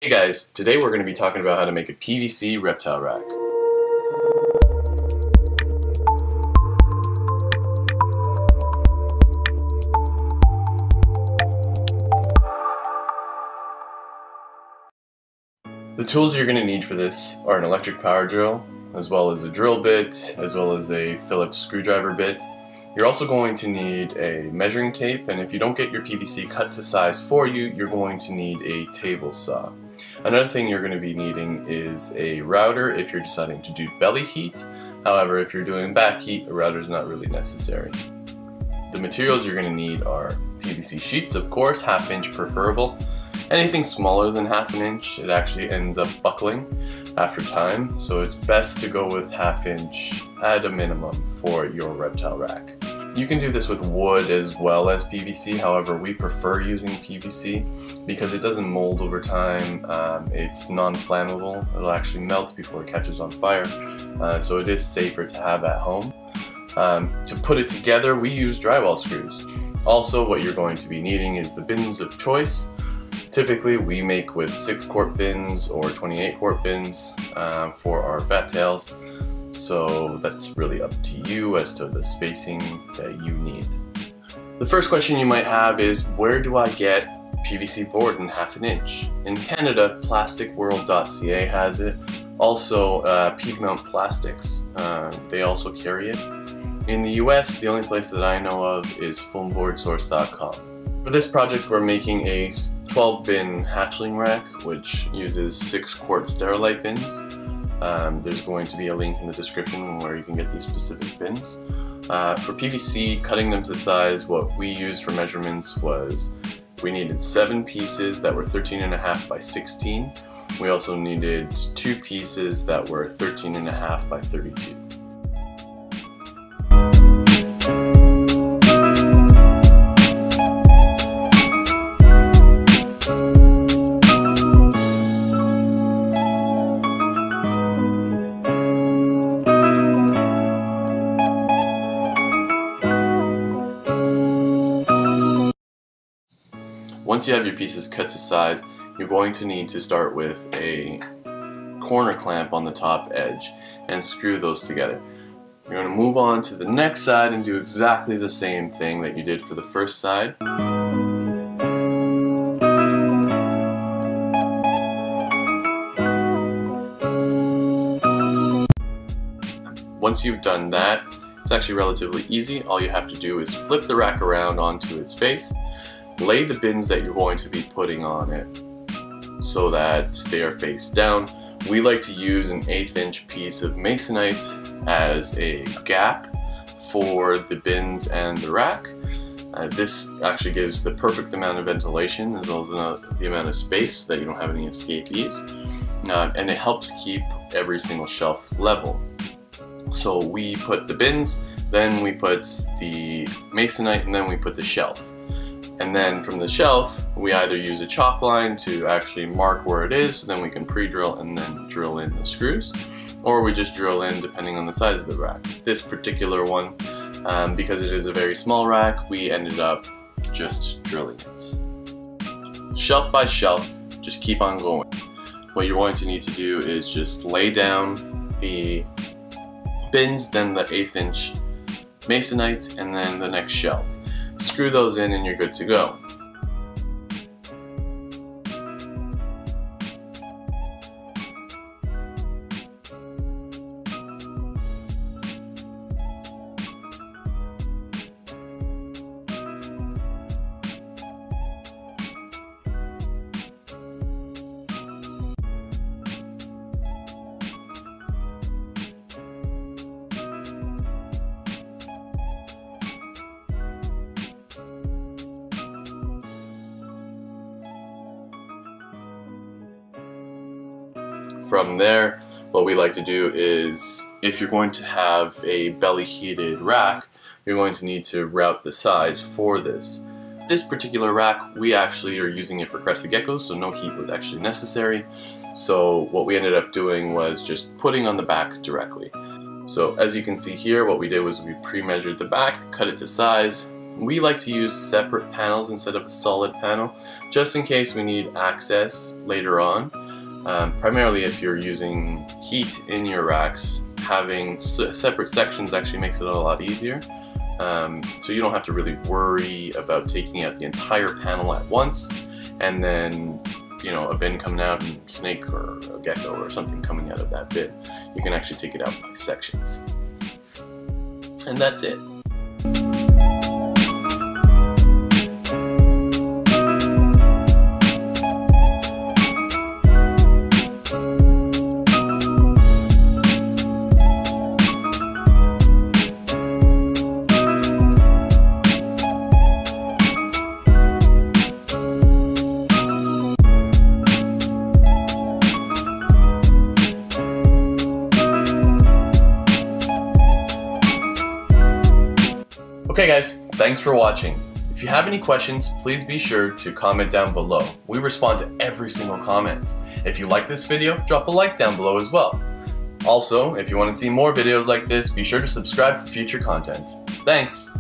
Hey guys, today we're going to be talking about how to make a PVC reptile rack. The tools you're going to need for this are an electric power drill, as well as a drill bit, as well as a Phillips screwdriver bit. You're also going to need a measuring tape, and if you don't get your PVC cut to size for you, you're going to need a table saw. Another thing you're going to be needing is a router if you're deciding to do belly heat. However, if you're doing back heat, a router is not really necessary. The materials you're going to need are PVC sheets, of course, 1/2 inch preferable. Anything smaller than 1/2 inch, it actually ends up buckling after time, so it's best to go with 1/2 inch at a minimum for your reptile rack. You can do this with wood as well as PVC, however we prefer using PVC because it doesn't mold over time, it's non-flammable, it'll actually melt before it catches on fire, so it is safer to have at home. To put it together, we use drywall screws. Also, what you're going to be needing is the bins of choice. Typically we make with 6-quart bins or 28-quart bins for our fat tails. So that's really up to you as to the spacing that you need. The first question you might have is, where do I get PVC board in 1/2 inch? In Canada, plasticworld.ca has it. Also, Piedmont Plastics, they also carry it. In the US, the only place that I know of is foamboardsource.com. For this project, we're making a 12-bin hatchling rack, which uses 6-quart Sterilite bins. There's going to be a link in the description where you can get these specific bins. For PVC, cutting them to size, what we used for measurements was we needed 7 pieces that were 13.5 by 16. We also needed 2 pieces that were 13.5 by 32. Once you have your pieces cut to size, you're going to need to start with a corner clamp on the top edge and screw those together. You're going to move on to the next side and do exactly the same thing that you did for the first side. Once you've done that, it's actually relatively easy. All you have to do is flip the rack around onto its face. Lay the bins that you're going to be putting on it so that they are face down. We like to use an 1/8 inch piece of masonite as a gap for the bins and the rack. This actually gives the perfect amount of ventilation as well as the amount of space so that you don't have any escapees. And it helps keep every single shelf level. So we put the bins, then we put the masonite, and then we put the shelf. And then from the shelf, we either use a chalk line to actually mark where it is, so then we can pre-drill and then drill in the screws, or we just drill in depending on the size of the rack. This particular one, because it is a very small rack, we ended up just drilling it. Shelf by shelf, just keep on going. What you're going to need to do is just lay down the bins, then the 1/8 inch masonite, and then the next shelf. Screw those in and you're good to go. From there, what we like to do is, if you're going to have a belly heated rack, you're going to need to route the sides for this. This particular rack, we actually are using it for crested geckos, so no heat was actually necessary. So what we ended up doing was just putting on the back directly. So as you can see here, what we did was we pre-measured the back, cut it to size, We like to use separate panels instead of a solid panel, just in case we need access later on. Primarily if you're using heat in your racks, having separate sections actually makes it a lot easier. So you don't have to really worry about taking out the entire panel at once, and then, you know, a bin coming out and snake or a gecko or something coming out of that bin. You can actually take it out by sections. And that's it. Okay guys, thanks for watching. If you have any questions, please be sure to comment down below. We respond to every single comment. If you like this video, drop a like down below as well. Also, if you want to see more videos like this, be sure to subscribe for future content. Thanks!